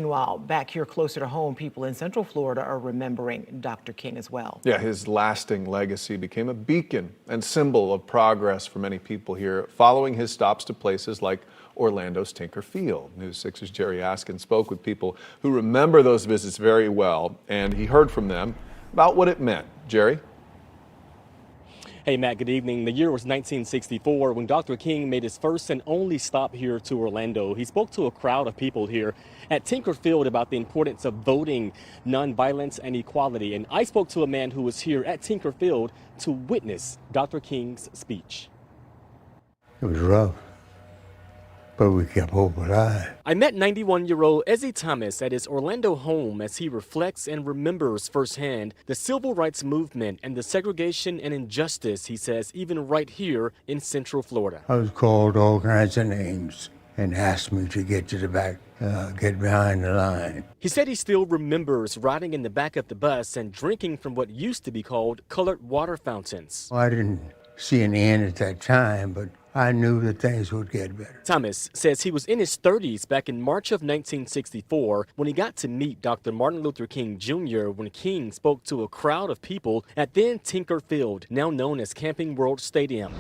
Meanwhile, back here closer to home, people in Central Florida are remembering Dr. King as well. Yeah, his lasting legacy became a beacon and symbol of progress for many people here, following his stops to places like Orlando's Tinker Field. News 6's Jerry Askin spoke with people who remember those visits very well, and he heard from them about what it meant. Jerry? Hey, Matt, good evening. The year was 1964 when Dr. King made his first and only stop here to Orlando. He spoke to a crowd of people here at Tinker Field about the importance of voting, nonviolence, and equality. And I spoke to a man who was here at Tinker Field to witness Dr. King's speech. It was rough, but we kept hope alive. I met 91-year-old Ezzy Thomas at his Orlando home as he reflects and remembers firsthand the civil rights movement and the segregation and injustice, he says, even right here in Central Florida. I was called all kinds of names and asked me to get to the back, get behind the line. He said he still remembers riding in the back of the bus and drinking from what used to be called colored water fountains. Well, I didn't see an end at that time, but I knew that things would get better. Thomas says he was in his 30s back in March of 1964 when he got to meet Dr. Martin Luther King Jr. when King spoke to a crowd of people at then Tinker Field, now known as Camping World Stadium.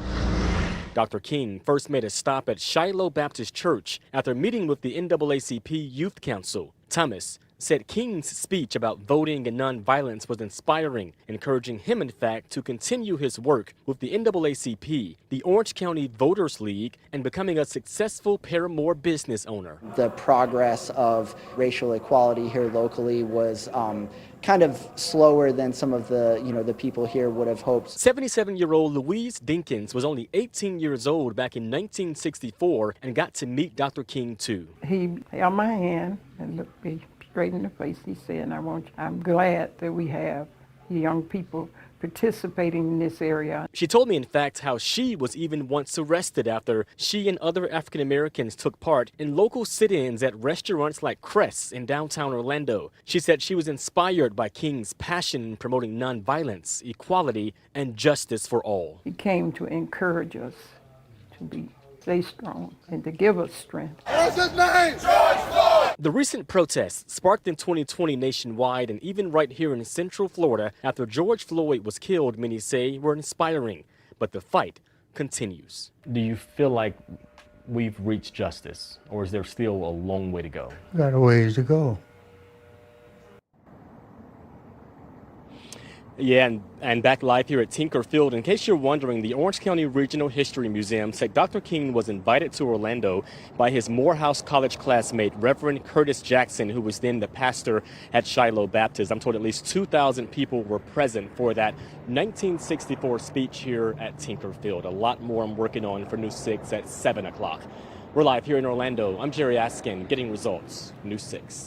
Dr. King first made a stop at Shiloh Baptist Church after meeting with the NAACP Youth Council. Thomas said King's speech about voting and nonviolence was inspiring, encouraging him, in fact, to continue his work with the NAACP, the Orange County Voters League, and becoming a successful Paramore business owner. The progress of racial equality here locally was kind of slower than some of the people here would have hoped. 77-year-old Louise Dinkins was only 18 years old back in 1964 and got to meet Dr. King too. He held my hand and looked me straight in the face. He said, I'm glad that we have young people participating in this area. She told me, in fact, how she was even once arrested after she and other African Americans took part in local sit-ins at restaurants like Crest in downtown Orlando. She said she was inspired by King's passion in promoting nonviolence, equality, and justice for all. He came to encourage us to stay strong and to give us strength. What's his name? George Floyd! The recent protests sparked in 2020 nationwide and even right here in Central Florida after George Floyd was killed, many say, were inspiring. But the fight continues. Do you feel like we've reached justice, or is there still a long way to go? We got a ways to go. Yeah, and back live here at Tinker Field. In case you're wondering, the Orange County Regional History Museum said Dr. King was invited to Orlando by his Morehouse College classmate, Reverend Curtis Jackson, who was then the pastor at Shiloh Baptist. I'm told at least 2,000 people were present for that 1964 speech here at Tinker Field. A lot more I'm working on for News 6 at 7 o'clock. We're live here in Orlando. I'm Jerry Askin, getting results, News 6.